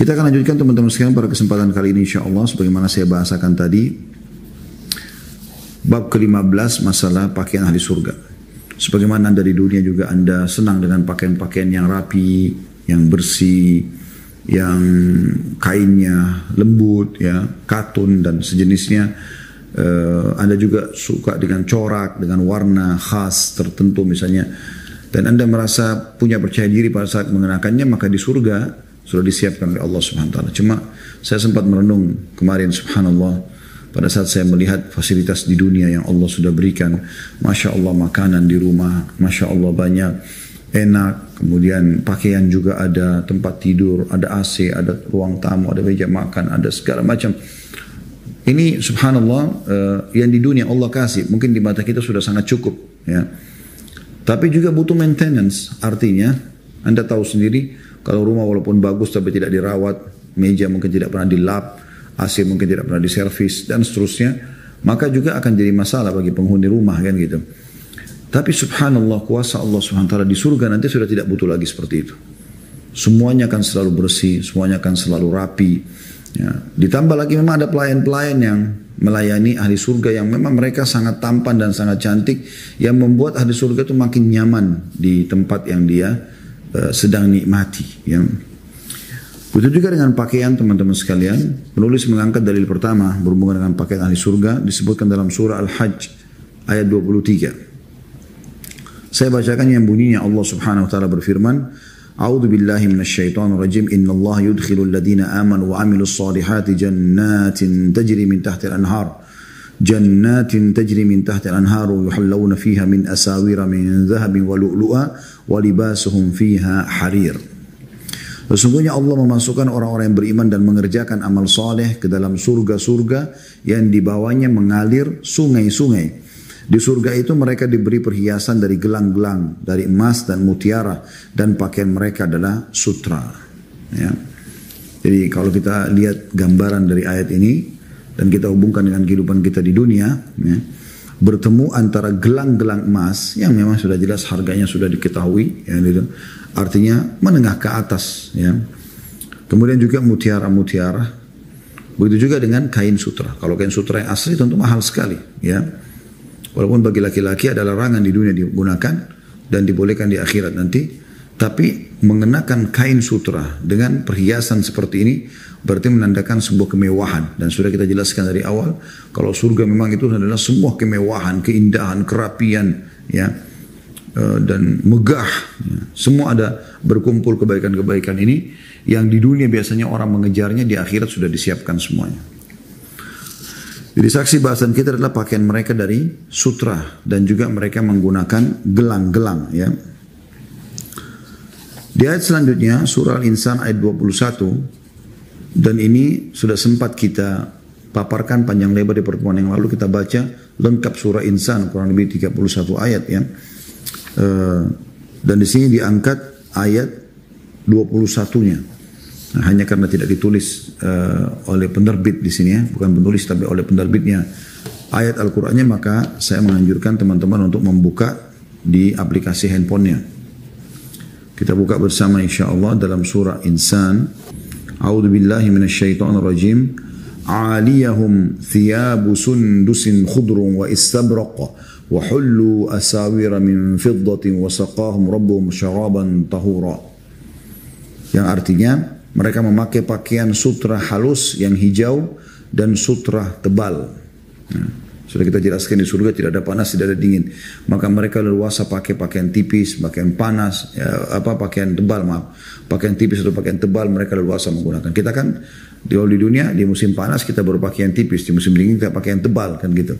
Kita akan lanjutkan teman-teman sekalian pada kesempatan kali ini insyaAllah. Sebagaimana saya bahasakan tadi, bab ke-15 masalah pakaian ahli surga. Sebagaimana Anda di dunia juga Anda senang dengan pakaian-pakaian yang rapi, yang bersih, yang kainnya lembut, ya, katun dan sejenisnya. Anda juga suka dengan corak, dengan warna khas tertentu misalnya. Dan Anda merasa punya percaya diri pada saat mengenakannya, maka di surga sudah disiapkan oleh Allah Subhanahu wa taala. Cuma saya sempat merenung kemarin, subhanallah, pada saat saya melihat fasilitas di dunia yang Allah sudah berikan. Masya Allah makanan di rumah, Masya Allah banyak, enak. Kemudian pakaian juga ada, tempat tidur, ada AC, ada ruang tamu, ada meja makan, ada segala macam. Ini subhanallah yang di dunia Allah kasih. Mungkin di mata kita sudah sangat cukup, ya. Tapi juga butuh maintenance. Artinya Anda tahu sendiri, kalau rumah walaupun bagus tapi tidak dirawat, meja mungkin tidak pernah dilap, AC mungkin tidak pernah diservis dan seterusnya, maka juga akan jadi masalah bagi penghuni rumah, kan gitu. Tapi subhanallah, kuasa Allah Subhanahu wa taala di surga nanti sudah tidak butuh lagi seperti itu. Semuanya akan selalu bersih, semuanya akan selalu rapi. Ya. Ditambah lagi memang ada pelayan-pelayan yang melayani ahli surga yang memang mereka sangat tampan dan sangat cantik, yang membuat ahli surga itu makin nyaman di tempat yang dia sedang nikmati, ya. Begitu juga dengan pakaian teman-teman sekalian. Penulis mengangkat dalil pertama berhubungan dengan pakaian ahli surga, disebutkan dalam surah Al-Hajj ayat 23. Saya bacakan yang bunyinya. Allah Subhanahu wa taala berfirman, A'udzu billahi minasyaitonir rajim. Innallaha yudkhilul ladzina amanu wa 'amilus solihati jannatin tajri min tahtil anhar. Jannatin tajri min tahtil anhar yuhallawna fiha min asawira min dhahabin wa lu'lu'a wa libasuhum fiha harir. Sesungguhnya Allah memasukkan orang-orang yang beriman dan mengerjakan amal soleh ke dalam surga-surga yang di bawahnya mengalir sungai-sungai. Di surga itu mereka diberi perhiasan dari gelang-gelang, dari emas dan mutiara, dan pakaian mereka adalah sutra. Ya. Jadi kalau kita lihat gambaran dari ayat ini dan kita hubungkan dengan kehidupan kita di dunia, ya, bertemu antara gelang-gelang emas yang memang sudah jelas harganya sudah diketahui, ya, gitu. Artinya menengah ke atas, ya. Kemudian juga mutiara-mutiara. Begitu juga dengan kain sutra. Kalau kain sutra yang asli tentu mahal sekali, ya. Walaupun bagi laki-laki ada larangan di dunia digunakan dan dibolehkan di akhirat nanti, tapi mengenakan kain sutra dengan perhiasan seperti ini berarti menandakan sebuah kemewahan. Dan sudah kita jelaskan dari awal, kalau surga memang itu adalah semua kemewahan, keindahan, kerapian, ya, dan megah, ya. Semua ada berkumpul kebaikan-kebaikan ini yang di dunia biasanya orang mengejarnya, di akhirat sudah disiapkan semuanya. Jadi saksi bahasan kita adalah pakaian mereka dari sutra dan juga mereka menggunakan gelang-gelang, ya. Di ayat selanjutnya surah Al-Insan ayat 21, dan ini sudah sempat kita paparkan panjang lebar di pertemuan yang lalu. Kita baca lengkap surah Insan kurang lebih 31 ayat, ya. Dan di sini diangkat ayat 21-nya. Nah, hanya karena tidak ditulis oleh penerbit di sini, ya, bukan penulis tapi oleh penerbitnya ayat Al-Qur'annya, maka saya menganjurkan teman-teman untuk membuka di aplikasi handphonenya. Kita buka bersama insyaallah dalam surah Insan. A'udzu billahi minasyaitonir rajim. 'Aliyahum thiyabu sundusin khudrun wa istabraq wa hullu asawira min fiddatin wa saqahum rabbuhum syaraban tahura. Yang artinya mereka memakai pakaian sutra halus yang hijau dan sutra tebal. Nah, sudah kita jelaskan di surga tidak ada panas, tidak ada dingin. Maka mereka leluasa pakai pakaian tipis, pakaian panas, ya, pakaian tebal, pakaian tipis atau pakaian tebal mereka leluasa menggunakan. Kita kan di dunia di musim panas kita berpakaian tipis, di musim dingin kita pakaian tebal, kan gitu.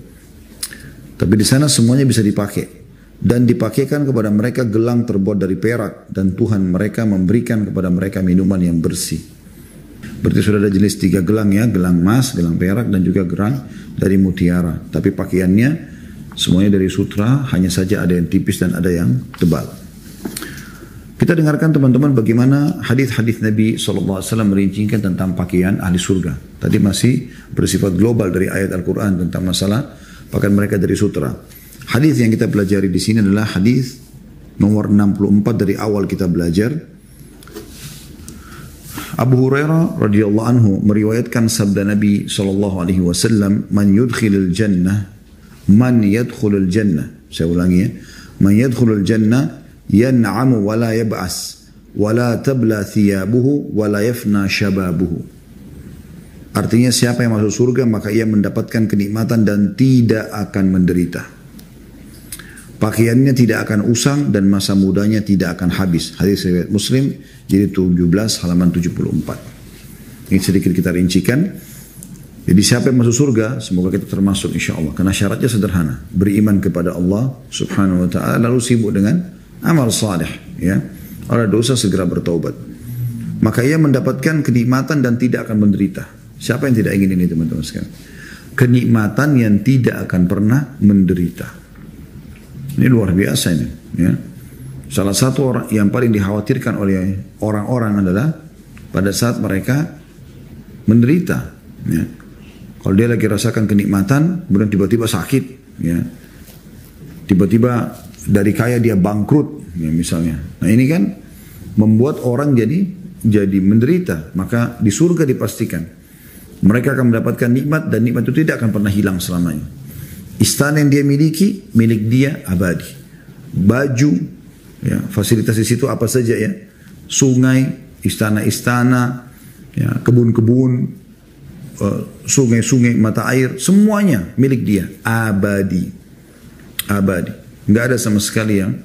Tapi di sana semuanya bisa dipakai. Dan dipakaikan kepada mereka gelang terbuat dari perak, dan Tuhan mereka memberikan kepada mereka minuman yang bersih. Berarti sudah ada jenis 3 gelang, ya, gelang emas, gelang perak, dan juga gelang dari mutiara. Tapi pakaiannya semuanya dari sutra, hanya saja ada yang tipis dan ada yang tebal. Kita dengarkan teman-teman bagaimana hadis-hadis Nabi SAW merincikan tentang pakaian ahli surga. Tadi masih bersifat global dari ayat Al-Quran tentang masalah pakaian mereka dari sutra. Hadis yang kita pelajari di sini adalah hadis nomor 64 dari awal kita belajar. Abu Hurairah radhiyallahu anhu meriwayatkan sabda Nabi sallallahu alaihi wasallam, "Man yudkhilul jannah, man yadkhulul jannah." Saya ulangi ya. "Man yadkhulul jannah yan'amu wa la yab'as wa la tabla thiyabuhu wa la yafna shababuhu." Artinya siapa yang masuk surga maka ia mendapatkan kenikmatan dan tidak akan menderita. Pakaiannya tidak akan usang dan masa mudanya tidak akan habis. Hadis riwayat Muslim jadi 17 halaman 74. Ini sedikit kita rincikan. Jadi siapa yang masuk surga, semoga kita termasuk insya Allah. Karena syaratnya sederhana, beriman kepada Allah Subhanahu Wa Taala lalu sibuk dengan amal saleh. Ya, ada dosa segera bertaubat. Maka ia mendapatkan kenikmatan dan tidak akan menderita. Siapa yang tidak ingin ini teman-teman sekalian? Kenikmatan yang tidak akan pernah menderita. Ini luar biasa ini. Ya. Salah satu orang yang paling dikhawatirkan oleh orang-orang adalah pada saat mereka menderita. Ya. Kalau dia lagi rasakan kenikmatan, kemudian tiba-tiba sakit. Ya. Tiba-tiba dari kaya dia bangkrut, ya, misalnya. Nah ini kan membuat orang jadi menderita. Maka di surga dipastikan mereka akan mendapatkan nikmat dan nikmat itu tidak akan pernah hilang selamanya. Istana yang dia miliki, milik dia abadi. Baju, ya, fasilitas di situ apa saja ya. Sungai, istana-istana, ya, kebun-kebun, sungai-sungai, mata air, semuanya milik dia. Abadi. Abadi. Nggak ada sama sekali yang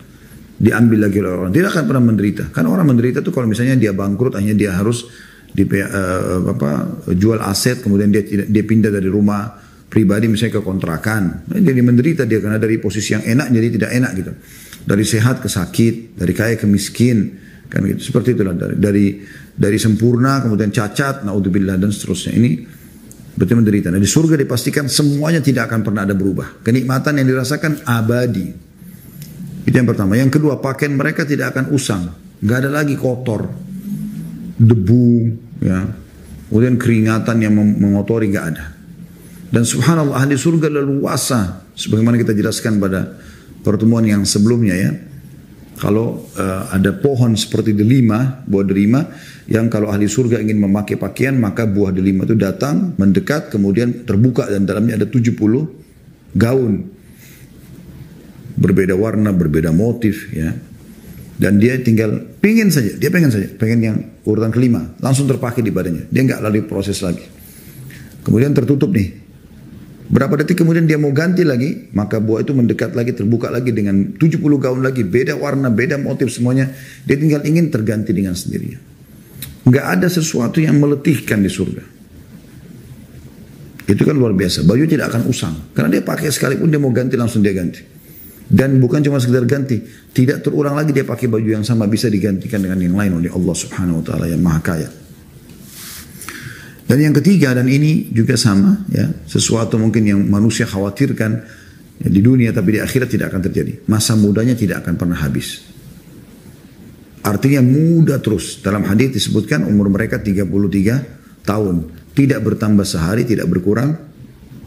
diambil lagi oleh orang. Tidak akan pernah menderita. Karena orang menderita itu kalau misalnya dia bangkrut, hanya dia harus jual aset, kemudian dia pindah dari rumah pribadi misalnya ke kontrakan. Jadi menderita dia karena dari posisi yang enak jadi tidak enak gitu. Dari sehat ke sakit, dari kaya ke miskin, kan gitu. Seperti itulah dari sempurna kemudian cacat, naudzubillah dan seterusnya. Ini betul menderita. Nah, di surga dipastikan semuanya tidak akan pernah ada berubah. Kenikmatan yang dirasakan abadi. Itu yang pertama. Yang kedua, pakaian mereka tidak akan usang. Nggak ada lagi kotor, debu, ya. Kemudian keringatan yang mengotori nggak ada. Dan subhanallah ahli surga leluasa. Sebagaimana kita jelaskan pada pertemuan yang sebelumnya ya. Kalau ada pohon seperti delima, buah delima, yang kalau ahli surga ingin memakai pakaian, maka buah delima itu datang, mendekat, kemudian terbuka dan dalamnya ada 70 gaun. Berbeda warna, berbeda motif ya. Dan dia tinggal pengen saja, pengen yang urutan kelima, langsung terpakai di badannya. Dia nggak lagi proses lagi. Kemudian tertutup nih. Berapa detik kemudian dia mau ganti lagi, maka buah itu mendekat lagi, terbuka lagi dengan 70 gaun lagi, beda warna, beda motif semuanya. Dia tinggal ingin terganti dengan sendirinya. Nggak ada sesuatu yang meletihkan di surga. Itu kan luar biasa. Baju tidak akan usang. Karena dia pakai sekalipun dia mau ganti langsung dia ganti. Dan bukan cuma sekedar ganti, tidak terulang lagi dia pakai baju yang sama, bisa digantikan dengan yang lain oleh Allah Subhanahu Wa Taala yang Maha Kaya. Dan yang ketiga, dan ini juga sama ya, sesuatu mungkin yang manusia khawatirkan ya, di dunia tapi di akhirat tidak akan terjadi. Masa mudanya tidak akan pernah habis. Artinya muda terus. Dalam hadis disebutkan umur mereka 33 tahun. Tidak bertambah sehari, tidak berkurang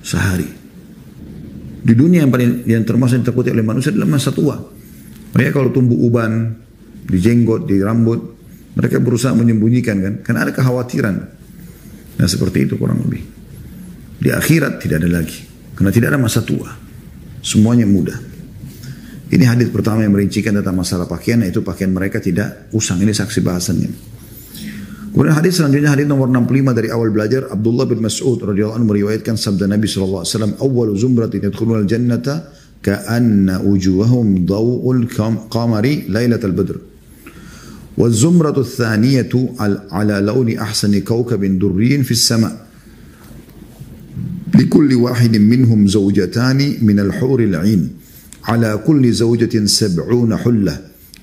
sehari. Di dunia yang termasuk ditakuti oleh manusia adalah masa tua. Mereka kalau tumbuh uban, di jenggot, di rambut, mereka berusaha menyembunyikan kan. Karena ada kekhawatiran. Nah seperti itu kurang lebih. Di akhirat tidak ada lagi. Karena tidak ada masa tua. Semuanya muda. Ini hadis pertama yang merincikan tentang masalah pakaian, yaitu pakaian mereka tidak usang. Ini saksi bahasannya. Kemudian hadis selanjutnya, hadis nomor 65 dari awal belajar. Abdullah bin Mas'ud radhiyallahu anhu meriwayatkan sabda Nabi SAW. Awwalu zumratin yadkhuluna al-jannata ka'anna wujuhahum daw'ul qamari lailatal badr. والزمرة الثانية على لون أحسن كوكب دري في السماء لكل واحد منهم زوجتان من الحور العين على كل زوجة 70 حلة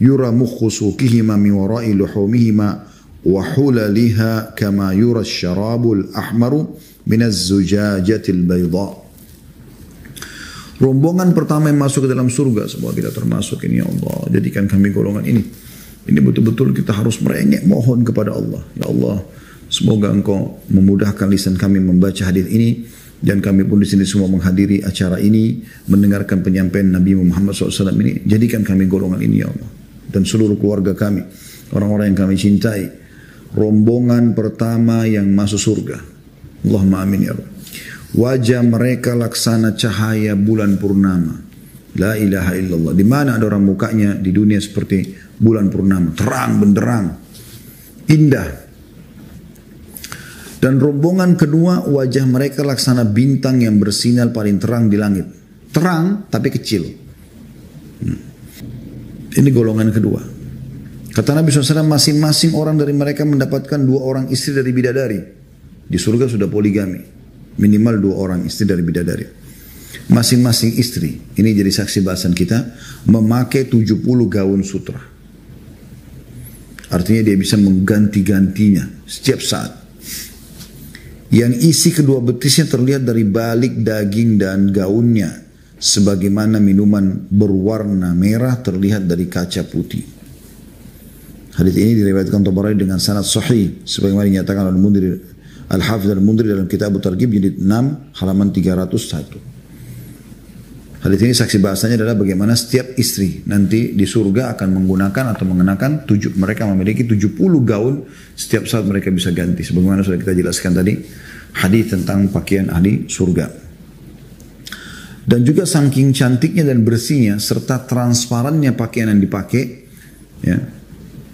يرى مخ سوقهما من وراء لحومهما وحللها كما يرى الشراب الأحمر من الزجاجة البيضاء. Rombongan pertama yang masuk ke dalam surga, semoga kita termasuk ini ya Allah, jadikan kami golongan ini. Ini betul-betul kita harus merengek mohon kepada Allah. Ya Allah, semoga Engkau memudahkan lisan kami membaca hadis ini, dan kami pun di sini semua menghadiri acara ini, mendengarkan penyampaian Nabi Muhammad SAW ini. Jadikan kami golongan ini ya Allah, dan seluruh keluarga kami, orang-orang yang kami cintai, rombongan pertama yang masuk surga. Allahumma amin ya Rabb. Wajah mereka laksana cahaya bulan purnama. La ilaha illallah. Di mana ada orang mukanya di dunia seperti bulan purnama, terang benderang, indah. Dan rombongan kedua, wajah mereka laksana bintang yang bersinar paling terang di langit. Terang tapi kecil. Ini golongan kedua. Kata Nabi SAW, masing-masing orang dari mereka mendapatkan 2 orang istri dari bidadari. Di surga sudah poligami. Minimal 2 orang istri dari bidadari. Masing-masing istri, ini jadi saksi bahasan kita, memakai 70 gaun sutra. Artinya dia bisa mengganti-gantinya setiap saat. Yang isi kedua betisnya terlihat dari balik daging dan gaunnya, sebagaimana minuman berwarna merah terlihat dari kaca putih. Hadis ini diriwayatkan Tabarani dengan sanad sahih, sebagaimana dinyatakan oleh Al-Hafidz Al-Mundhiri dalam kitab Targhib jilid 6 halaman 301. Hadis ini saksi bahasanya adalah bagaimana setiap istri nanti di surga akan menggunakan atau mengenakan mereka memiliki 70 gaun setiap saat mereka bisa ganti. Sebagaimana sudah kita jelaskan tadi hadis tentang pakaian ahli surga. Dan juga saking cantiknya dan bersihnya serta transparannya pakaian yang dipakai, ya,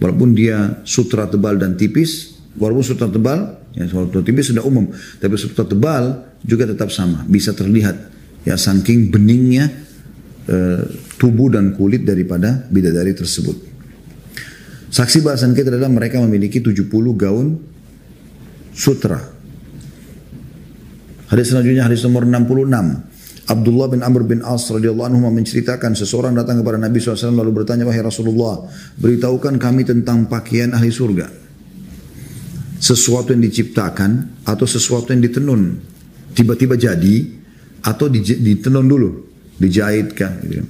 walaupun dia sutra tebal dan tipis, walaupun sutra tebal, ya, sutra tipis sudah umum, tapi sutra tebal juga tetap sama, bisa terlihat. Ya, saking beningnya tubuh dan kulit daripada bidadari tersebut. Saksi bahasan kita adalah mereka memiliki 70 gaun sutra. Hadis selanjutnya, hadis nomor 66. Abdullah bin Amr bin As radhiyallahu anhu menceritakan seseorang datang kepada Nabi SAW lalu bertanya, wahai Rasulullah, beritahukan kami tentang pakaian ahli surga. Sesuatu yang diciptakan atau sesuatu yang ditenun, tiba-tiba jadi, atau ditenun dulu, dijahitkan. Gitu.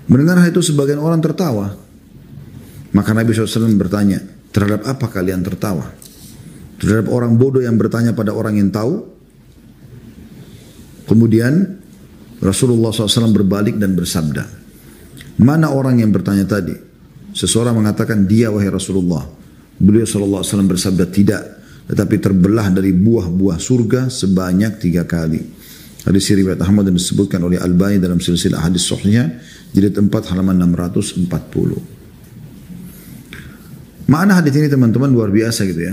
Mendengar hal itu sebagian orang tertawa. Maka Nabi SAW bertanya, terhadap apa kalian tertawa? Terhadap orang bodoh yang bertanya pada orang yang tahu? Kemudian Rasulullah SAW berbalik dan bersabda, mana orang yang bertanya tadi? Seseorang mengatakan, dia wahai Rasulullah. Beliau SAW bersabda, tidak, tetapi terbelah dari buah-buah surga sebanyak 3 kali. Hadis riwayat Ahmad dan disebutkan oleh Al-Albani dalam silsilah hadis sahihah jilid 4 halaman 640. Makna hadis ini teman-teman luar biasa gitu ya.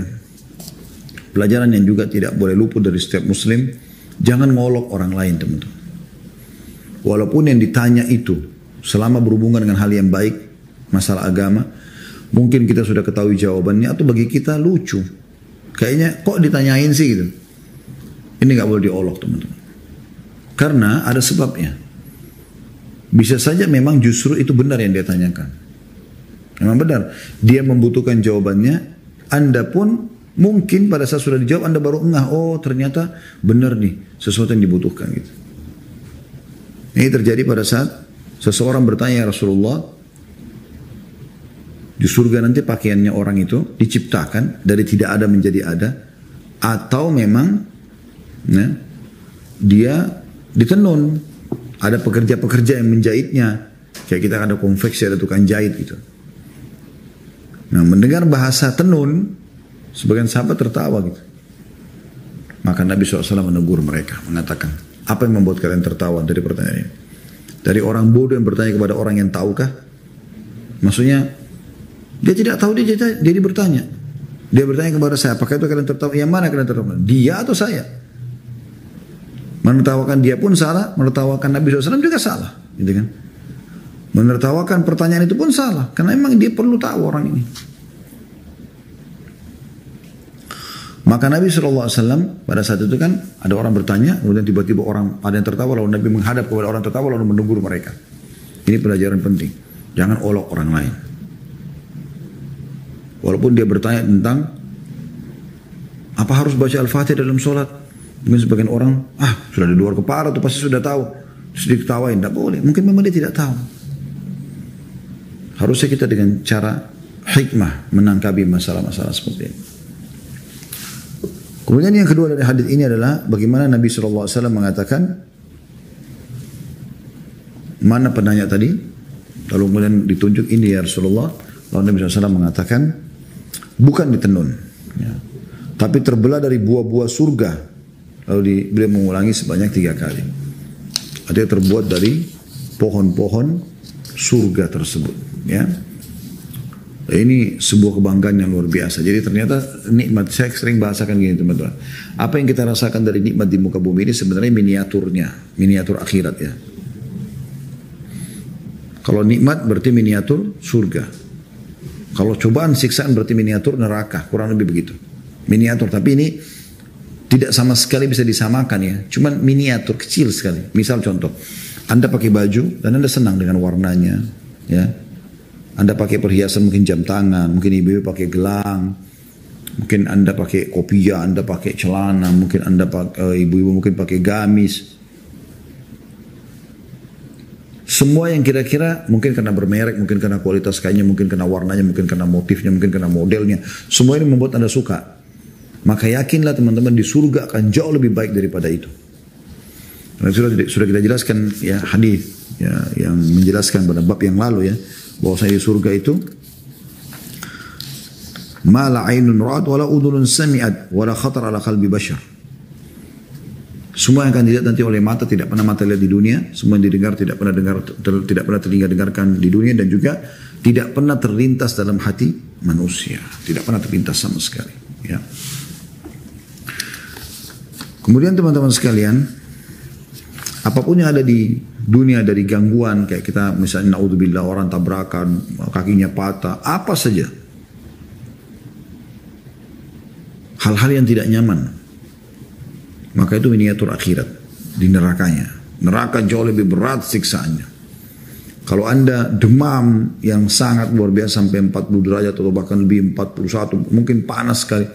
Pelajaran yang juga tidak boleh luput dari setiap muslim, jangan ngolok orang lain teman-teman. Walaupun yang ditanya itu selama berhubungan dengan hal yang baik, masalah agama, mungkin kita sudah ketahui jawabannya atau bagi kita lucu. Kayaknya kok ditanyain sih gitu. Ini gak boleh diolok teman-teman. Karena ada sebabnya. Bisa saja memang justru itu benar yang dia tanyakan. Memang benar. Dia membutuhkan jawabannya. Anda pun mungkin pada saat sudah dijawab Anda baru ngeh, oh ternyata benar nih sesuatu yang dibutuhkan gitu. Ini terjadi pada saat seseorang bertanya, ya Rasulullah, di surga nanti pakaiannya orang itu diciptakan dari tidak ada menjadi ada, atau memang ya, dia ditenun, ada pekerja-pekerja yang menjahitnya, kayak kita ada konveksi, ada tukang jahit gitu. Nah, mendengar bahasa tenun, sebagian sahabat tertawa gitu. Maka Nabi SAW menegur mereka, mengatakan, apa yang membuat kalian tertawa dari pertanyaan ini? Dari orang bodoh yang bertanya kepada orang yang tahukah? Maksudnya, dia tidak tahu, dia jadi bertanya. Dia bertanya kepada saya, apakah itu kalian tertawa? Yang mana kalian tertawa? Dia atau saya? Menertawakan dia pun salah, menertawakan Nabi SAW juga salah, gitu kan? Menertawakan pertanyaan itu pun salah, karena memang dia perlu tahu orang ini. Maka Nabi SAW pada saat itu kan ada orang bertanya, kemudian tiba-tiba orang ada yang tertawa, lalu Nabi menghadap kepada orang tertawa lalu menegur mereka. Ini pelajaran penting, jangan olok orang lain. Walaupun dia bertanya tentang apa harus baca Al-Fatihah dalam sholat. Mungkin sebagian orang, sudah di luar kepala tuh pasti sudah tahu. Terus diketawain, tidak boleh. Mungkin memang dia tidak tahu. Harusnya kita dengan cara hikmah menangkapi masalah-masalah seperti ini. Kemudian yang kedua dari hadis ini adalah bagaimana Nabi SAW mengatakan, mana penanya tadi? Lalu kemudian ditunjuk ini ya Rasulullah. Lalu Nabi SAW mengatakan, bukan ditenun, ya. Tapi terbelah dari buah-buah surga. Lalu beliau mengulangi sebanyak 3 kali. Artinya terbuat dari pohon-pohon surga tersebut, ya. Ini sebuah kebanggaan yang luar biasa. Jadi ternyata nikmat, saya sering bahasakan gini teman-teman. Apa yang kita rasakan dari nikmat di muka bumi ini sebenarnya miniaturnya, miniatur akhirat ya. Kalau nikmat berarti miniatur surga. Kalau cobaan siksaan berarti miniatur neraka, kurang lebih begitu. Miniatur, tapi ini tidak sama sekali bisa disamakan ya. Cuman miniatur kecil sekali. Misal contoh, Anda pakai baju dan Anda senang dengan warnanya, ya. Anda pakai perhiasan mungkin jam tangan, mungkin ibu-ibu pakai gelang, mungkin Anda pakai kopiah, Anda pakai celana, mungkin Anda pakai ibu-ibu mungkin pakai gamis. Semua yang kira-kira mungkin karena bermerek, mungkin karena kualitas kainnya, mungkin karena warnanya, mungkin karena motifnya, mungkin karena modelnya. Semua ini membuat Anda suka. Maka yakinlah teman-teman di surga akan jauh lebih baik daripada itu. Karena sudah kita jelaskan ya hadis ya, yang menjelaskan pada bab yang lalu ya. Bahwasanya di surga itu ma la ainun ra'at wa la udhunun sami'at wa la khatar ala qalbi bashar. Semua yang akan dilihat nanti oleh mata tidak pernah mata lihat di dunia, semua yang didengar tidak pernah telinga dengarkan di dunia, dan juga tidak pernah terlintas dalam hati manusia, tidak pernah terlintas sama sekali, ya. Kemudian teman-teman sekalian, apapun yang ada di dunia dari gangguan, kayak kita misalnya naudzubillah orang tabrakan, kakinya patah, apa saja. Hal-hal yang tidak nyaman. Maka itu miniatur akhirat di nerakanya. Neraka jauh lebih berat siksaannya. Kalau Anda demam yang sangat luar biasa sampai 40 derajat atau bahkan lebih 41, mungkin panas sekali.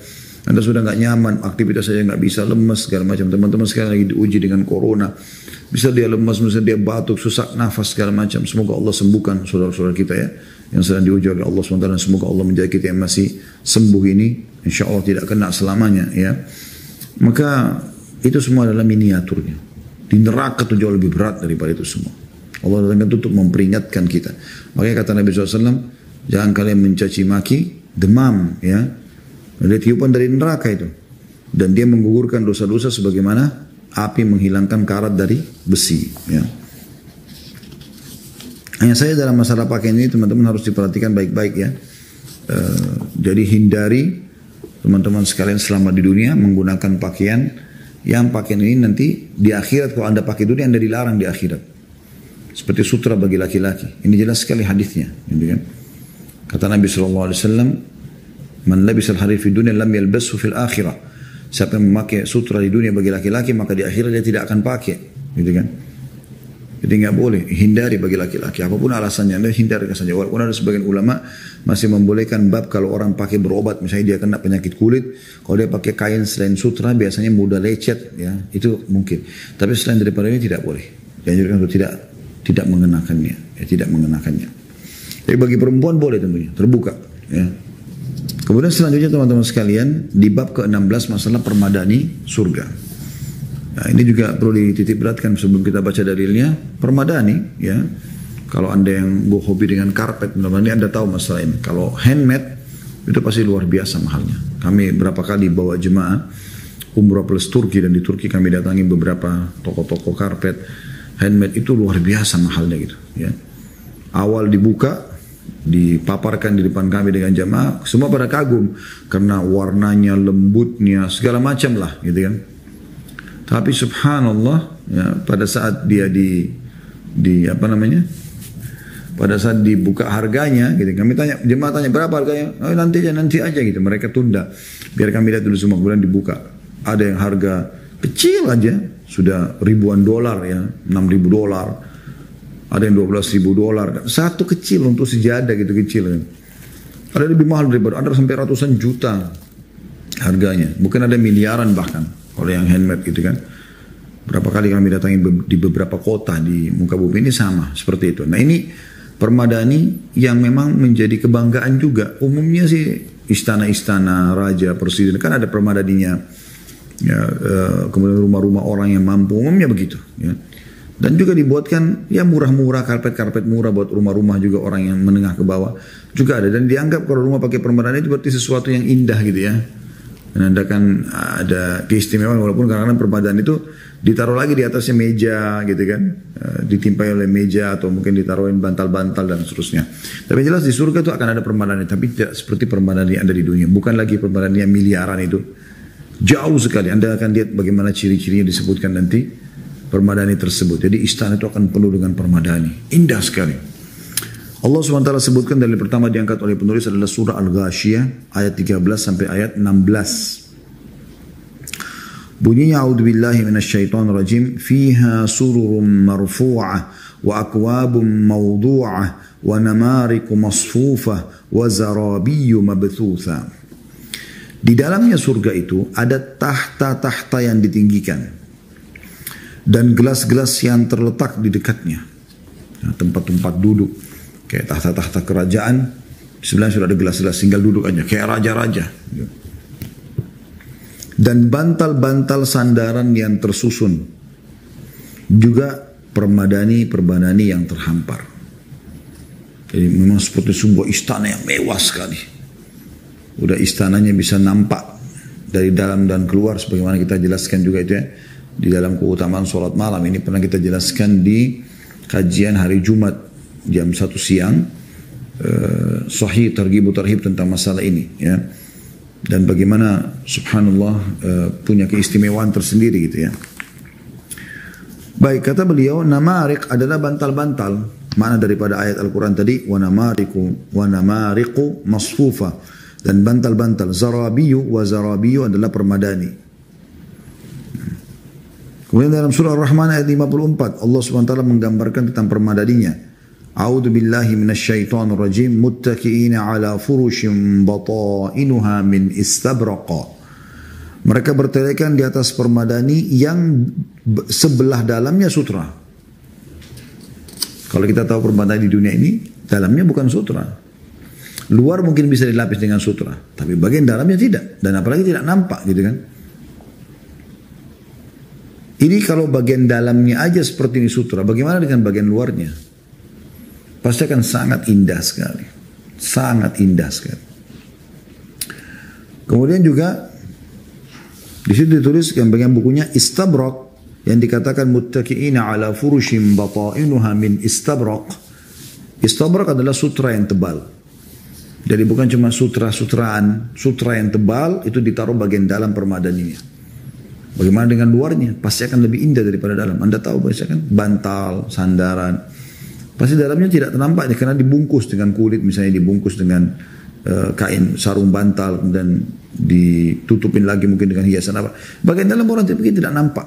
Anda sudah nggak nyaman, aktivitas saja nggak bisa, lemas segala macam. Teman-teman sekarang lagi diuji dengan corona. Bisa dia lemas, bisa dia batuk, susah nafas segala macam. Semoga Allah sembuhkan saudara-saudara kita ya, yang sedang diuji oleh Allah SWT. Dan semoga Allah menjaga kita yang masih sembuh ini, insya Allah tidak kena selamanya ya. Maka itu semua adalah miniaturnya. Di neraka itu jauh lebih berat daripada itu semua. Allah datangkan itu untuk memperingatkan kita. Makanya kata Nabi SAW, jangan kalian mencaci maki demam ya. Ada tiupan dari neraka itu. Dan dia menggugurkan dosa-dosa sebagaimana api menghilangkan karat dari besi. Ya. Hanya saya dalam masalah pakaian ini teman-teman harus diperhatikan baik-baik ya. Jadi hindari teman-teman sekalian selama di dunia menggunakan pakaian yang pakaian ini nanti di akhirat, kalau Anda pakai dunia Anda dilarang di akhirat. Seperti sutra bagi laki-laki. Ini jelas sekali hadisnya, gitu kan? Kata Nabi SAW, man labisal harir fi dunia lam yalbasu fil akhirah. Siapa yang memakai sutra di dunia bagi laki-laki, maka di akhirat dia tidak akan pakai, gitu kan? Jadi nggak boleh, hindari bagi laki-laki. Apapun alasannya, Anda hindari saja. Walaupun ada sebagian ulama masih membolehkan bab kalau orang pakai berobat, misalnya dia kena penyakit kulit, kalau dia pakai kain selain sutra biasanya mudah lecet, ya itu mungkin. Tapi selain daripada ini tidak boleh. Dianjurkan untuk tidak mengenakannya, ya tidak mengenakannya. Tapi bagi perempuan boleh tentunya, terbuka. Ya. Kemudian selanjutnya teman-teman sekalian di bab ke-16 masalah permadani surga. Nah, ini juga perlu dititip beratkan sebelum kita baca dalilnya. Permadani, ya. Kalau Anda yang hobi dengan karpet, ini Anda tahu masalah ini. Kalau handmade, itu pasti luar biasa mahalnya. Kami berapa kali bawa jemaah umrah plus Turki, dan di Turki kami datangi beberapa toko-toko karpet. Handmade itu luar biasa mahalnya gitu. Ya. Awal dibuka, dipaparkan di depan kami dengan jemaah, semua pada kagum. Karena warnanya, lembutnya, segala macam lah gitu kan. Tapi subhanallah ya, pada saat dia pada saat dibuka harganya gitu, kami tanya, jemaah tanya berapa harganya, oh, nanti aja gitu, mereka tunda biar kami lihat dulu semua. Kemudian dibuka, ada yang harga kecil aja sudah ribuan dolar ya, $6.000, ada yang $12.000, satu kecil untuk sejadah gitu kecil kan. Ada lebih mahal daripada, ada sampai ratusan juta harganya, bukan ada miliaran bahkan. Kalau yang handmade gitu kan. Berapa kali kami datangi di beberapa kota di muka bumi ini sama seperti itu. Nah ini permadani yang memang menjadi kebanggaan juga. Umumnya sih istana-istana, raja, presiden kan ada permadaninya. Ya, kemudian rumah-rumah orang yang mampu umumnya begitu. Ya. Dan juga dibuatkan ya murah-murah, karpet-karpet murah buat rumah-rumah juga orang yang menengah ke bawah juga ada. Dan dianggap kalau rumah pakai permadani itu berarti sesuatu yang indah gitu ya. Menandakan ada keistimewaan, walaupun kadang-kadang permadani itu ditaruh lagi di atasnya meja gitu kan, ditimpai oleh meja atau mungkin ditaruhin bantal-bantal dan seterusnya. Tapi jelas di surga itu akan ada permadani, tapi tidak seperti permadani yang ada di dunia. Bukan lagi permadani yang miliaran itu, jauh sekali. Anda akan lihat bagaimana ciri-cirinya disebutkan nanti permadani tersebut. Jadi istana itu akan penuh dengan permadani, indah sekali. Allah SWT sebutkan dari pertama diangkat oleh penulis adalah surah Al-Ghashiyah ayat 13 sampai ayat 16. Bunyinya a'udzubillahi minasyaitonir rajim, fiha sururum marfu'ah wa akwabum mawdu'ah wa namariku masfufah wa zarabiyyu mabthutha. Di dalamnya surga itu ada tahta-tahta yang ditinggikan dan gelas-gelas yang terletak di dekatnya. Nah, tempat-tempat duduk kayak tahta-tahta kerajaan, di sebelahnya sudah ada gelas-gelas, tinggal duduk aja kayak raja-raja. Dan bantal-bantal sandaran yang tersusun, juga permadani yang terhampar. Jadi memang seperti sebuah istana yang mewah sekali. Udah istananya bisa nampak dari dalam dan keluar, sebagaimana kita jelaskan juga itu ya di dalam keutamaan sholat malam. Ini pernah kita jelaskan di kajian hari Jumat jam 1 siang, Sahih Targhib Tarhib tentang masalah ini ya. Dan bagaimana subhanallah punya keistimewaan tersendiri gitu ya. Baik, kata beliau, namarik adalah bantal-bantal. Makna daripada ayat Al-Quran tadi, wa namariku masfufa, dan bantal-bantal. Zarabiyu wa zarabiyu adalah permadani. Kemudian dalam surah Ar-Rahman ayat 54, Allah SWT menggambarkan tentang permadaninya. A'udzu billahi minasyaitonir rajim, muttaqiina 'ala furushin batainuha min istabraqa. Mereka bertelekan di atas permadani yang sebelah dalamnya sutra. Kalau kita tahu permadani di dunia ini, dalamnya bukan sutra. Luar mungkin bisa dilapis dengan sutra, tapi bagian dalamnya tidak, dan apalagi tidak nampak gitu kan. Ini kalau bagian dalamnya aja seperti ini sutra, bagaimana dengan bagian luarnya? Pasti akan sangat indah sekali. Sangat indah sekali. Kemudian juga di situ ditulis yang bagian bukunya istabrak, yang dikatakan muttaqiina ala furushin batainuha min istabrak. Istabrak adalah sutra yang tebal. Jadi bukan cuma sutra-sutraan, sutra yang tebal itu ditaruh bagian dalam permadaninya. Bagaimana dengan luarnya? Pasti akan lebih indah daripada dalam. Anda tahu biasanya kan bantal, sandaran. Pasti dalamnya tidak nampak karena dibungkus dengan kulit, misalnya dibungkus dengan kain sarung bantal dan ditutupin lagi mungkin dengan hiasan apa. Bagian dalam orang tidak nampak.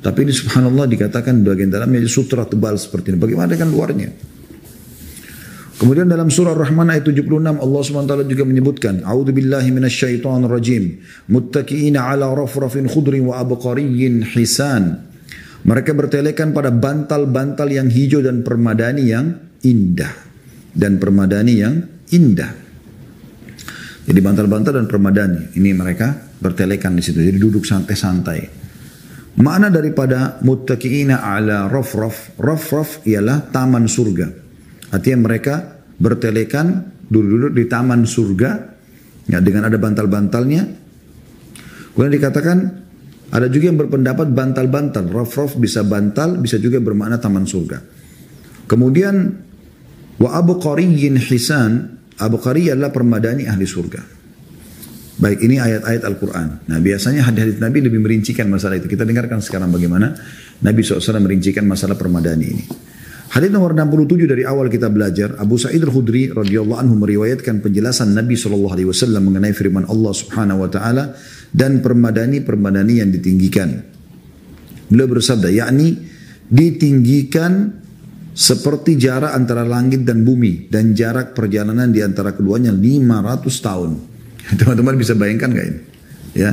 Tapi ini subhanallah dikatakan bagian dalamnya sutra tebal seperti ini. Bagaimana dengan luarnya? Kemudian dalam surah Ar-Rahman ayat 76 Allah SWT juga menyebutkan, A'udzubillahi minasyaitonir rajim, muttaqiina 'ala rafrafin khudrin wa abqariyyin hisan. Mereka bertelekan pada bantal-bantal yang hijau dan permadani yang indah. Dan permadani yang indah. Jadi bantal-bantal dan permadani. Ini mereka bertelekan di situ. Jadi duduk santai-santai. Makna daripada muttaqiina ala rafraf. Rafraf ialah taman surga. Artinya mereka bertelekan duduk-duduk di taman surga. Ya, dengan ada bantal-bantalnya. Kemudian dikatakan ada juga yang berpendapat bantal-bantal. Raf-raf bisa bantal, bisa juga bermakna taman surga. Kemudian wa abqariyyin hisan. Abqari adalah permadani ahli surga. Baik, ini ayat-ayat Al-Quran. Nah, biasanya hadis-hadis Nabi lebih merincikan masalah itu. Kita dengarkan sekarang bagaimana Nabi SAW merincikan masalah permadani ini. Hadis nomor 67 dari awal kita belajar, Abu Sa'id Al-Khudri radhiyallahu anhu meriwayatkan penjelasan Nabi SAW mengenai firman Allah Subhanahu wa taala dan permadani yang ditinggikan. Beliau bersabda, yakni ditinggikan seperti jarak antara langit dan bumi dan jarak perjalanan di antara keduanya 500 tahun. Teman-teman bisa bayangkan gak ini? Ya,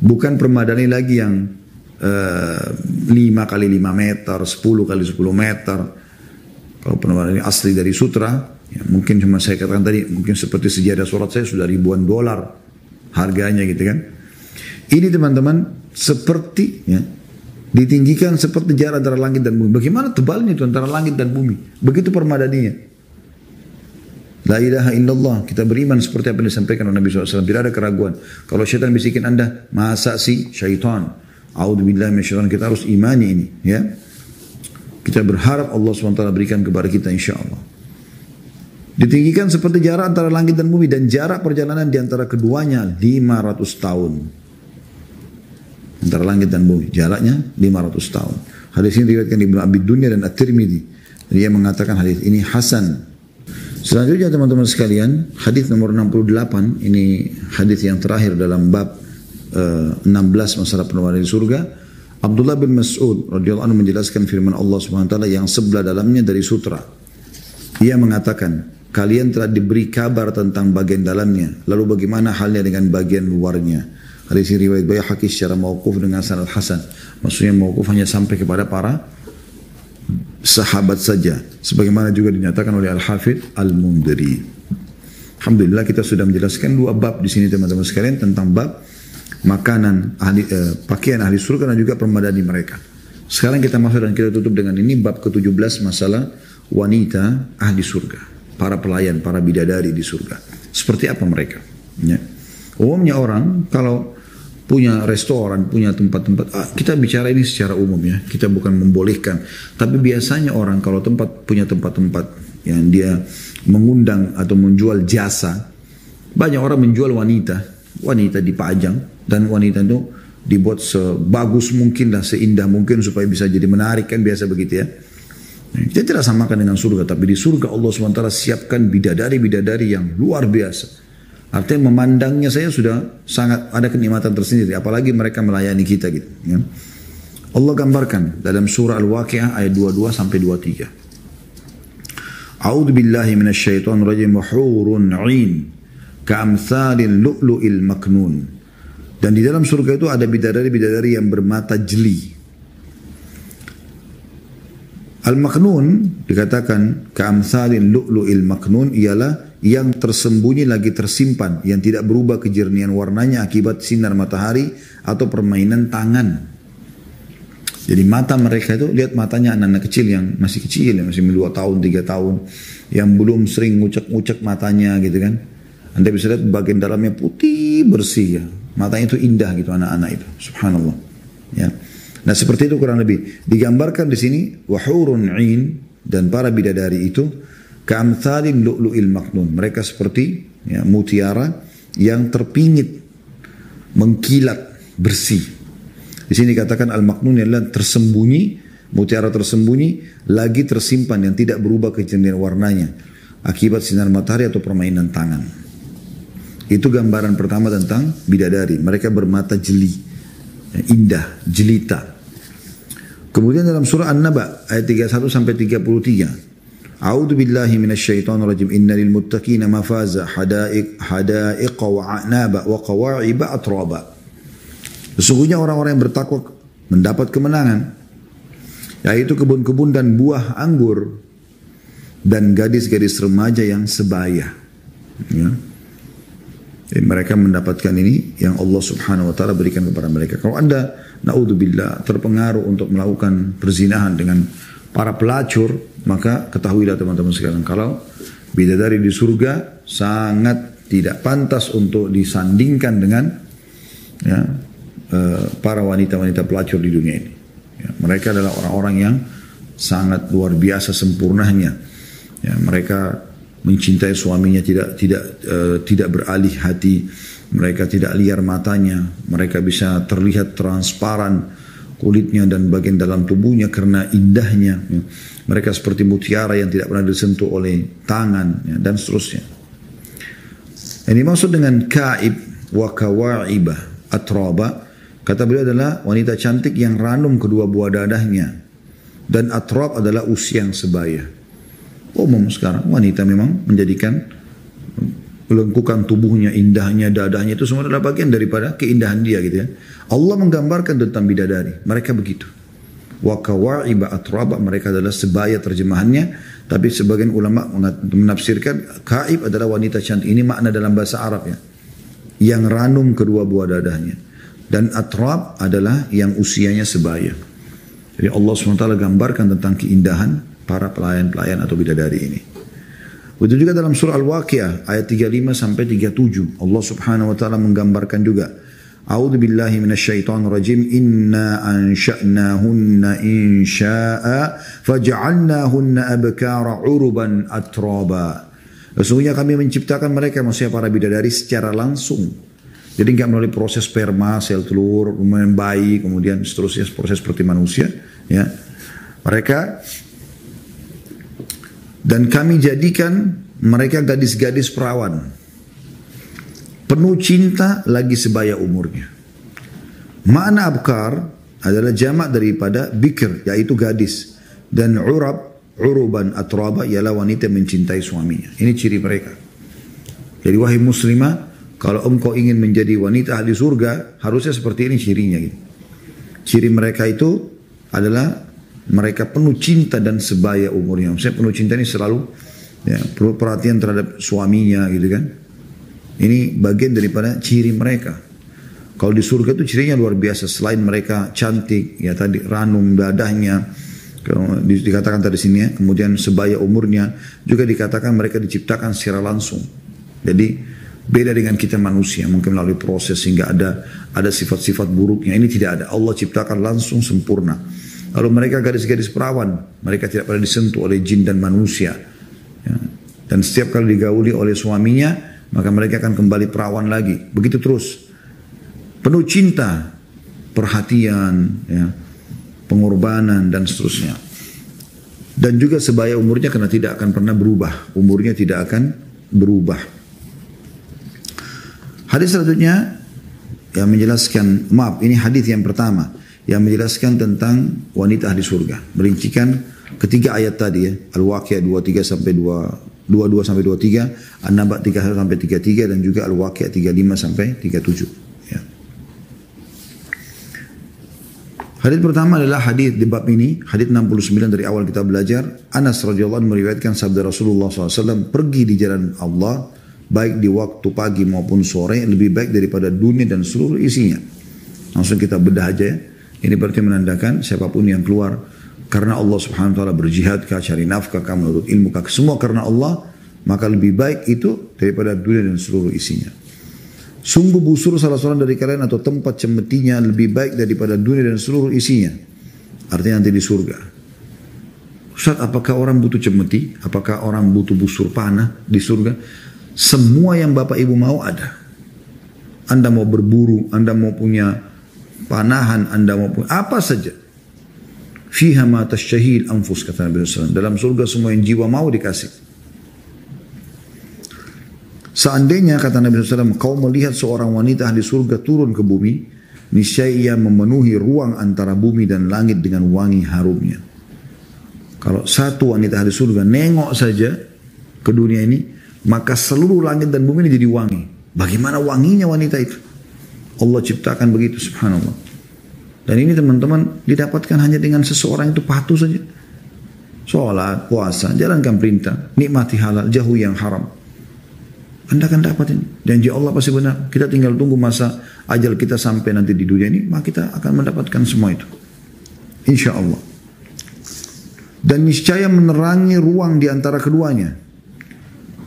bukan permadani lagi yang 5 kali 5 meter, 10 kali 10 meter. Kalau permadani asli dari sutra, ya mungkin cuma saya katakan tadi, mungkin seperti sejadah surat saya sudah ribuan dolar harganya gitu kan. Ini teman-teman seperti ya, Ditinggikan seperti jarak antara langit dan bumi. Bagaimana tebalnya itu antara langit dan bumi? Begitu permadaninya. La ilaha illallah. Kita beriman seperti apa yang disampaikan oleh Nabi SAW. Tidak ada keraguan. Kalau syaitan bisikin Anda, masa sih syaitan? A'udzubillahi minasyaitan. Kita harus imani ini. Ya. Kita berharap Allah SWT berikan kepada kita insyaAllah. Ditinggikan seperti jarak antara langit dan bumi. Dan jarak perjalanan di antara keduanya 500 tahun. Antara langit dan bumi. Jaraknya 500 tahun. Hadis ini diriwayatkan Ibnu Abi Dunya dan At-Tirmidzi. Dia mengatakan hadis ini hasan. Selanjutnya teman-teman sekalian, hadis nomor 68. Ini hadis yang terakhir dalam bab 16 masalah penawaran di surga. Abdullah bin Mas'ud radhiyallahu anhu menjelaskan firman Allah Subhanahu wa taala yang sebelah dalamnya dari sutra. Ia mengatakan, kalian telah diberi kabar tentang bagian dalamnya. Lalu bagaimana halnya dengan bagian luarnya? Hadis ini riwayat Baihaqi secara mauquf dengan sanad hasan. Maksudnya mauquf hanya sampai kepada para sahabat saja. Sebagaimana juga dinyatakan oleh Al-Hafidh Al-Mundhiri. Alhamdulillah kita sudah menjelaskan 2 bab di sini teman-teman sekalian tentang bab makanan pakaian ahli surga dan juga permadani mereka. Sekarang kita masuk dan kita tutup dengan ini bab ke-17 masalah wanita ahli surga. Para pelayan, para bidadari di surga. Seperti apa mereka? Ya. Umumnya orang kalau punya restoran, punya tempat-tempat, kita bicara ini secara umum ya, kita bukan membolehkan. Tapi biasanya orang kalau punya tempat-tempat yang dia mengundang atau menjual jasa, banyak orang menjual wanita dipajang dan wanita itu dibuat sebagus mungkin lah, seindah mungkin supaya bisa jadi menarik kan biasa begitu ya. Kita tidak samakan dengan surga, tapi di surga Allah SWT siapkan bidadari-bidadari yang luar biasa. Artinya memandangnya saya sudah sangat ada kenikmatan tersendiri. Apalagi mereka melayani kita gitu. Ya. Allah gambarkan dalam surah Al-Waqi'ah ayat 22 sampai 23. A'udzu billahi minasyaitonir rajim. Hurun 'ain ka'amsalil lu'lu'il maknun. Dan di dalam surga itu ada bidadari-bidadari yang bermata jeli. Al-maknun dikatakan ka'amsalil lu'lu'il maknun ialah yang tersembunyi lagi tersimpan, yang tidak berubah kejernihan warnanya akibat sinar matahari atau permainan tangan. Jadi mata mereka itu, lihat matanya anak-anak kecil yang masih kecil, yang masih 2 tahun, 3 tahun, yang belum sering ngucek-ngucek matanya gitu kan. Anda bisa lihat bagian dalamnya putih bersih ya. Matanya itu indah gitu anak-anak itu. Subhanallah. Ya. Nah seperti itu kurang lebih. Digambarkan di sini, wahurun 'ain, dan para bidadari itu ka'amthalin lu'lu'il maknun. Mereka seperti ya, mutiara yang terpingit, mengkilat, bersih. Di sini dikatakan al-maknun adalah tersembunyi, mutiara tersembunyi, lagi tersimpan yang tidak berubah kejernihan warnanya akibat sinar matahari atau permainan tangan. Itu gambaran pertama tentang bidadari. Mereka bermata jeli, indah, jelita. Kemudian dalam surah An-Naba ayat 31 sampai 33. A'udzu billahi minasyaitonir rajim. Innal muttaqina mafaza hadaiq wa a'naba wa qawa'iba atraba. Sesungguhnya orang-orang yang bertakwa mendapat kemenangan, yaitu kebun-kebun dan buah anggur dan gadis-gadis remaja yang sebaya. Ya. Jadi mereka mendapatkan ini yang Allah Subhanahu wa taala berikan kepada mereka. Kalau Anda naudzubillah terpengaruh untuk melakukan perzinahan dengan para pelacur, maka ketahuilah teman-teman sekalian, kalau bidadari di surga sangat tidak pantas untuk disandingkan dengan ya, para wanita-wanita pelacur di dunia ini. Ya, mereka adalah orang-orang yang sangat luar biasa sempurnanya. Ya, mereka mencintai suaminya tidak beralih hati, mereka tidak liar matanya, mereka bisa terlihat transparan kulitnya dan bagian dalam tubuhnya karena indahnya. Ya. Mereka seperti mutiara yang tidak pernah disentuh oleh tangan ya, dan seterusnya. Ini maksud dengan ka'ib wa kawa'ibah atraba. Kata beliau adalah wanita cantik yang ranum kedua buah dadahnya. Dan atrab adalah usia yang sebaya. Umum sekarang wanita memang menjadikan lengkukan tubuhnya, indahnya, dadahnya itu semua adalah bagian daripada keindahan dia gitu ya. Allah menggambarkan tentang bidadari, mereka begitu. Wa kawa'iba atraba, mereka adalah sebaya terjemahannya, tapi sebagian ulama menafsirkan kaib adalah wanita cantik. Ini makna dalam bahasa Arab ya. Yang ranum kedua buah dadahnya. Dan atrab adalah yang usianya sebaya. Jadi Allah SWT gambarkan tentang keindahan para pelayan-pelayan atau bidadari ini. Begitu juga dalam surah Al-Waqiah ayat 35 sampai 37 Allah Subhanahu wa taala menggambarkan juga. A'udzu billahi minasyaitonir rajim. Inna ansha'nahunna insya'a faj'alnahunna abkara 'uruban atraba. Sesungguhnya kami menciptakan mereka, maksudnya para bidadari, secara langsung. Jadi enggak melalui proses sperma, sel telur, kemudian bayi, kemudian seterusnya proses seperti manusia, ya. Mereka, dan kami jadikan mereka gadis-gadis perawan, penuh cinta lagi sebaya umurnya. Makna abkar adalah jamak daripada bikr, yaitu gadis, dan uruban atraba ialah wanita mencintai suaminya. Ini ciri mereka. Jadi wahai muslimah, kalau engkau ingin menjadi wanita ahli surga, harusnya seperti ini cirinya. Gitu. Ciri mereka itu adalah mereka penuh cinta dan sebaya umurnya. Maksudnya penuh cinta ini selalu ya, perhatian terhadap suaminya gitu kan. Ini bagian daripada ciri mereka. Kalau di surga itu cirinya luar biasa. Selain mereka cantik, ya tadi ranum dadahnya, dikatakan tadi sini ya, kemudian sebaya umurnya, juga dikatakan mereka diciptakan secara langsung. Jadi beda dengan kita manusia, mungkin melalui proses sehingga ada sifat-sifat buruknya. Ini tidak ada. Allah ciptakan langsung sempurna. Lalu mereka gadis-gadis perawan, mereka tidak pernah disentuh oleh jin dan manusia. Ya. Dan setiap kali digauli oleh suaminya, maka mereka akan kembali perawan lagi. Begitu terus. Penuh cinta, perhatian, ya, pengorbanan dan seterusnya. Dan juga sebaya umurnya karena tidak akan pernah berubah. Umurnya tidak akan berubah. Hadis selanjutnya yang menjelaskan, maaf, ini hadis yang pertama yang menjelaskan tentang wanita ahli surga. Merincikan ketiga ayat tadi ya, Al-Waqiah 23 sampai 22 sampai 23, An-Naba 31 sampai 33 dan juga Al-Waqiah 35 sampai 37. Ya. Hadis pertama adalah hadis di bab ini, hadis 69 dari awal kita belajar. Anas radhiyallahu anhu meriwayatkan sabda Rasulullah SAW, pergi di jalan Allah baik di waktu pagi maupun sore lebih baik daripada dunia dan seluruh isinya. Langsung kita bedah aja ya. Ini berarti menandakan siapapun yang keluar karena Allah Subhanahu wa taala, berjihad kah, cari nafkah kah, menurut ilmu kah, semua karena Allah, maka lebih baik itu daripada dunia dan seluruh isinya. Sungguh busur salah seorang dari kalian atau tempat cemetinya lebih baik daripada dunia dan seluruh isinya. Artinya nanti di surga. Ustaz, apakah orang butuh cemeti? Apakah orang butuh busur panah di surga? Semua yang Bapak Ibu mau ada. Anda mau berburu, Anda mau punya panahan, Anda mau punya apa saja. Fiha ma tashtahil anfus, kata Nabi SAW. Dalam surga semua yang jiwa mau dikasih. Seandainya, kata Nabi SAW, kau melihat seorang wanita ahli surga turun ke bumi, niscaya ia memenuhi ruang antara bumi dan langit dengan wangi harumnya. Kalau satu wanita ahli surga nengok saja ke dunia ini, maka seluruh langit dan bumi ini jadi wangi. Bagaimana wanginya wanita itu? Allah ciptakan begitu, subhanallah. Dan ini teman-teman didapatkan hanya dengan seseorang itu patuh saja. Sholat, puasa, jalankan perintah, nikmati halal, jauhi yang haram. Anda akan dapat ini. Janji Allah pasti benar. Kita tinggal tunggu masa ajal kita sampai nanti di dunia ini, maka kita akan mendapatkan semua itu. Insya Allah. Dan niscaya menerangi ruang di antara keduanya.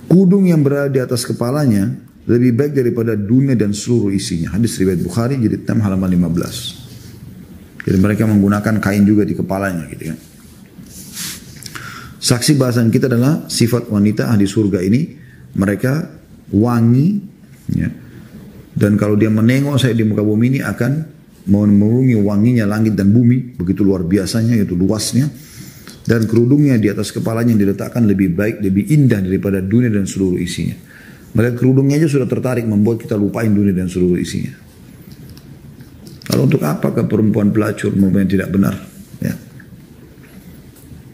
Kudung yang berada di atas kepalanya lebih baik daripada dunia dan seluruh isinya. Hadis riwayat Bukhari jilid 6 halaman 15. Jadi mereka menggunakan kain juga di kepalanya gitu kan. Saksi bahasan kita adalah sifat wanita ahli surga ini, mereka wangi ya. Dan kalau dia menengok saya di muka bumi ini akan memenuhi wanginya langit dan bumi, begitu luar biasanya, itu luasnya. Dan kerudungnya di atas kepalanya yang diletakkan lebih baik, lebih indah daripada dunia dan seluruh isinya. Melihat kerudungnya aja sudah tertarik, membuat kita lupain dunia dan seluruh isinya. Lalu untuk apakah perempuan pelacur, perempuan yang tidak benar? Ya.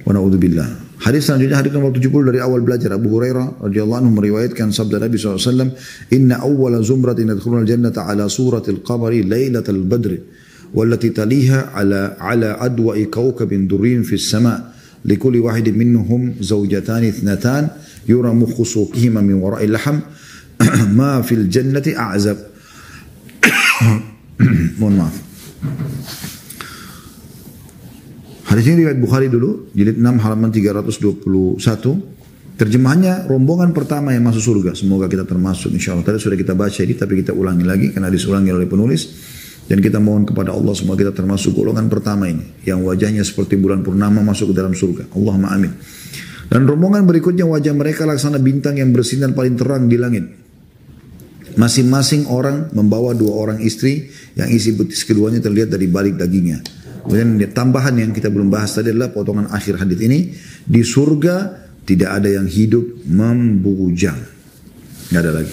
Wa na'udzubillah. Hadis selanjutnya, hadis nomor 70 dari awal belajar. Abu Hurairah radhiyallahu anhu meriwayatkan sabda Nabi SAW, Inna awwala zumratin yadkhuluna al-jannata ala suratil qamari laylatal badri, wallati taliha ala adwa'i kawkabin durrin fis sama'. لكل واحد منهم زوجتان اثنتان يرى مخ سوقهما من وراء اللحم ما في الجنة أعزب. Mohon maaf. Hadis ini riwayat Bukhari dulu, jilid 6 halaman 321. Terjemahannya rombongan pertama yang masuk surga. Semoga kita termasuk insya Allah. Tadi sudah kita baca ini tapi kita ulangi lagi karena disulangi oleh penulis. Dan kita mohon kepada Allah semoga kita termasuk golongan pertama ini. Yang wajahnya seperti bulan purnama masuk ke dalam surga. Allahumma amin. Dan rombongan berikutnya wajah mereka laksana bintang yang bersinar paling terang di langit. Masing-masing orang membawa 2 orang istri yang isi betis keduanya terlihat dari balik dagingnya. Kemudian tambahan yang kita belum bahas tadi adalah potongan akhir hadis ini. Di surga tidak ada yang hidup membujang. Tidak ada lagi.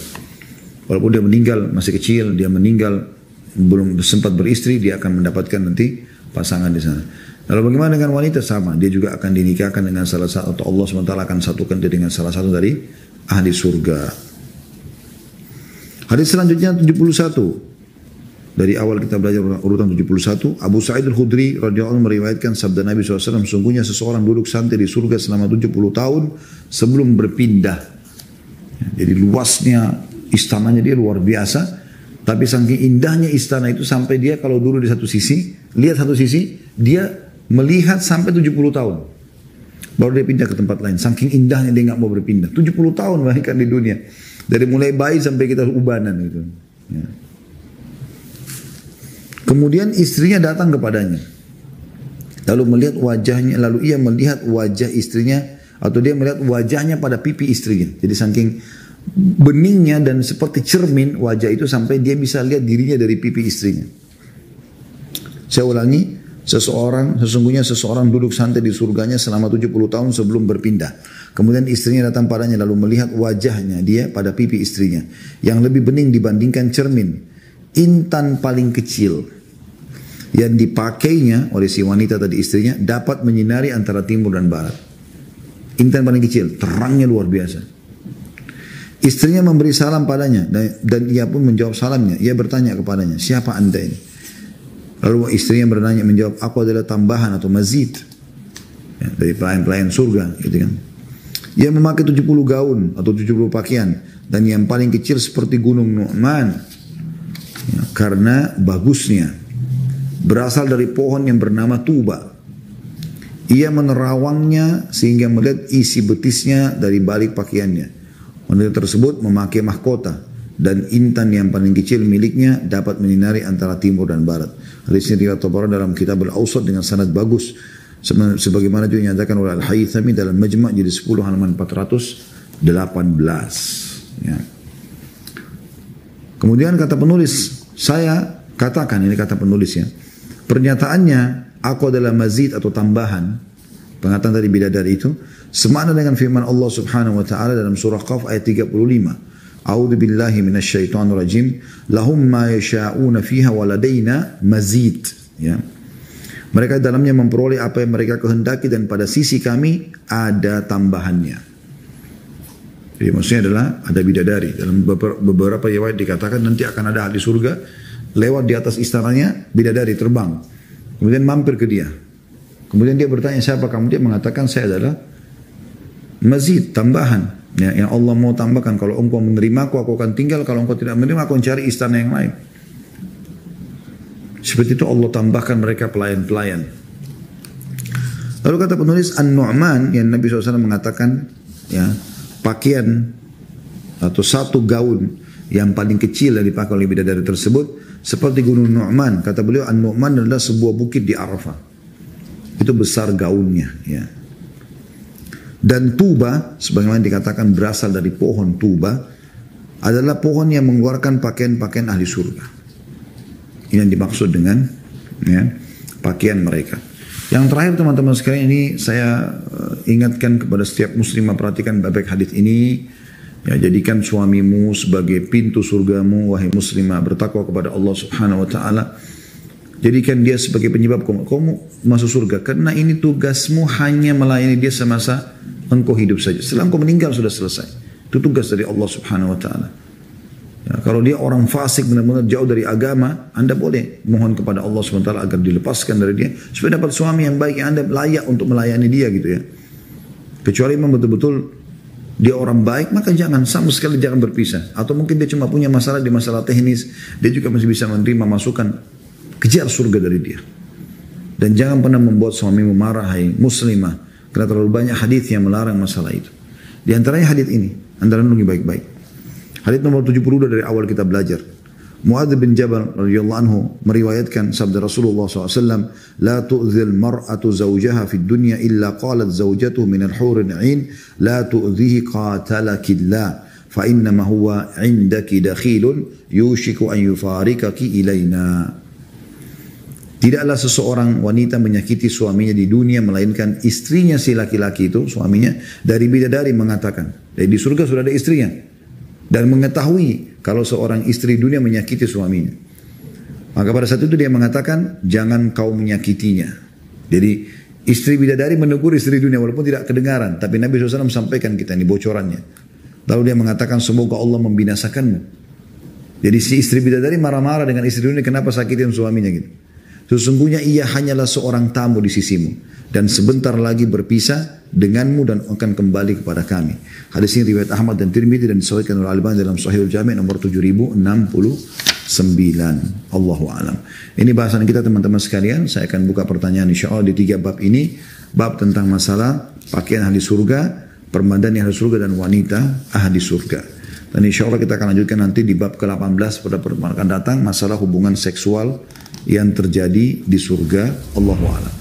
Walaupun dia meninggal masih kecil, dia meninggal belum sempat beristri, dia akan mendapatkan nanti pasangan di sana. Lalu bagaimana dengan wanita? Sama, dia juga akan dinikahkan dengan salah satu, atau Allah SWT akan satukan dia dengan salah satu dari ahli surga. Hadis selanjutnya 71. Dari awal kita belajar urutan 71. Abu Sa'id al-Khudri radhiyallahu anhu meriwayatkan sabda Nabi SAW, sungguhnya seseorang duduk santai di surga selama 70 tahun sebelum berpindah. Jadi luasnya istananya dia luar biasa. Tapi saking indahnya istana itu sampai dia kalau dulu di satu sisi, lihat satu sisi, dia melihat sampai 70 tahun. Baru dia pindah ke tempat lain. Saking indahnya dia nggak mau berpindah. 70 tahun bahkan di dunia. Dari mulai bayi sampai kita ubanan gitu. Ya. Kemudian istrinya datang kepadanya. Lalu melihat wajahnya, lalu ia melihat wajah istrinya, atau dia melihat wajahnya pada pipi istrinya. Jadi saking beningnya dan seperti cermin wajah itu sampai dia bisa lihat dirinya dari pipi istrinya. Saya ulangi, sesungguhnya seseorang duduk santai di surganya selama 70 tahun sebelum berpindah. Kemudian istrinya datang padanya lalu melihat wajahnya dia pada pipi istrinya yang lebih bening dibandingkan cermin. Intan paling kecil yang dipakainya oleh si wanita tadi istrinya dapat menyinari antara timur dan barat. Intan paling kecil, terangnya luar biasa. Istrinya memberi salam padanya dan ia pun menjawab salamnya. Ia bertanya kepadanya, siapa anda ini? Lalu istrinya bertanya menjawab, aku adalah tambahan atau mazid ya, dari pelayan-pelayan surga, gitu kan. Ia memakai 70 gaun atau 70 pakaian dan yang paling kecil seperti gunung Nu'man ya, karena bagusnya. Berasal dari pohon yang bernama tuba. Ia menerawangnya sehingga melihat isi betisnya dari balik pakaiannya. Wanita tersebut memakai mahkota dan intan yang paling kecil miliknya dapat menyinari antara timur dan barat. Hadis ini riwayat Tabarani dalam Kitab Al-Awsat dengan sanad bagus. Sebagaimana juga dinyatakan oleh Al-Haythami dalam Majma' jadi 10 halaman 418. Ya. Kemudian kata penulis, saya katakan, ini kata penulis ya. Pernyataannya, aku adalah mazid atau tambahan. Pengataan tadi bidadari itu. Semakna dengan firman Allah subhanahu wa ta'ala dalam surah Qaf ayat 35. A'udhu billahi minasyaitonir rajim. Lahum ma yasha'una fiha waladaina mazid. Ya. Mereka dalamnya memperoleh apa yang mereka kehendaki dan pada sisi kami ada tambahannya. Jadi maksudnya adalah ada bidadari. Dalam beberapa riwayat dikatakan nanti akan ada ahli surga. Lewat di atas istananya, bidadari terbang. Kemudian mampir ke dia. Kemudian dia bertanya, siapa kamu? Dia mengatakan, saya adalah mazid, tambahan. Ya, yang Allah mau tambahkan. Kalau engkau menerimaku, aku akan tinggal. Kalau engkau tidak menerima, aku akan cari istana yang lain. Seperti itu Allah tambahkan mereka pelayan-pelayan. Lalu kata penulis, An-Nu'man, yang Nabi SAW mengatakan, ya, pakaian atau satu gaun yang paling kecil yang dipakai oleh bidadari tersebut seperti gunung Nu'man. Kata beliau, An-Nu'man adalah sebuah bukit di Arafah. Itu besar gaunnya ya. Dan tuba sebagaimana dikatakan berasal dari pohon tuba adalah pohon yang mengeluarkan pakaian-pakaian ahli surga. Ini yang dimaksud dengan ya, pakaian mereka. Yang terakhir teman-teman sekalian, ini saya ingatkan kepada setiap muslimah, perhatikan baik-baik hadis ini. Ya, jadikan suamimu sebagai pintu surgamu, wahai muslimah, bertakwa kepada Allah subhanahu wa ta'ala. Jadikan dia sebagai penyebab kamu masuk surga. Karena ini tugasmu hanya melayani dia semasa engkau hidup saja. Setelah engkau meninggal sudah selesai. Itu tugas dari Allah subhanahu wa ta'ala. Ya, kalau dia orang fasik benar-benar jauh dari agama, anda boleh mohon kepada Allah subhanahu wa ta'ala agar dilepaskan dari dia. Supaya dapat suami yang baik yang anda layak untuk melayani dia gitu ya. Kecuali memang betul-betul dia orang baik, maka jangan sama sekali jangan berpisah. Atau mungkin dia cuma punya masalah di masalah teknis, dia juga masih bisa menerima masukan, kejar surga dari dia. Dan jangan pernah membuat suamimu marah, hai muslimah. Karena terlalu banyak hadis yang melarang masalah itu. Di antaranya hadis ini. Anda renungi baik-baik. Hadis nomor 72 dari awal kita belajar. Muadz bin Jabal radhiyallahu anhu meriwayatkan sabda Rasulullah SAW, "La tu'zil mar'atu zawjaha fid dunya illa qalat zawjatuhu min al-huril 'ain, la tu'zihi qatalakillah, fa innama huwa 'indaki dakhilun yushiku an yufarikaki ilaina." Tidaklah seseorang wanita menyakiti suaminya di dunia melainkan istrinya si laki-laki itu, suaminya dari bidadari mengatakan, di surga sudah ada istrinya. Dan mengetahui kalau seorang istri dunia menyakiti suaminya. Maka pada saat itu dia mengatakan, jangan kau menyakitinya. Jadi istri bidadari menegur istri dunia walaupun tidak kedengaran. Tapi Nabi SAW sampaikan kita ini bocorannya. Lalu dia mengatakan, semoga Allah membinasakanmu. Jadi si istri bidadari marah-marah dengan istri dunia, kenapa sakitin suaminya gitu. Sesungguhnya ia hanyalah seorang tamu di sisimu. Dan sebentar lagi berpisah denganmu dan akan kembali kepada kami. Hadis ini riwayat Ahmad dan Tirmidzi dan disahihkan oleh Al-Albani dalam Sahihul Jami' nomor 7069. Allahu a'lam. Ini bahasan kita teman-teman sekalian. Saya akan buka pertanyaan insyaallah di 3 bab ini. Bab tentang masalah pakaian ahli surga, permadani ahli surga dan wanita ahli surga. Dan insyaallah kita akan lanjutkan nanti di bab ke-18 pada pertemuan akan datang masalah hubungan seksual yang terjadi di surga. Allahu a'lam.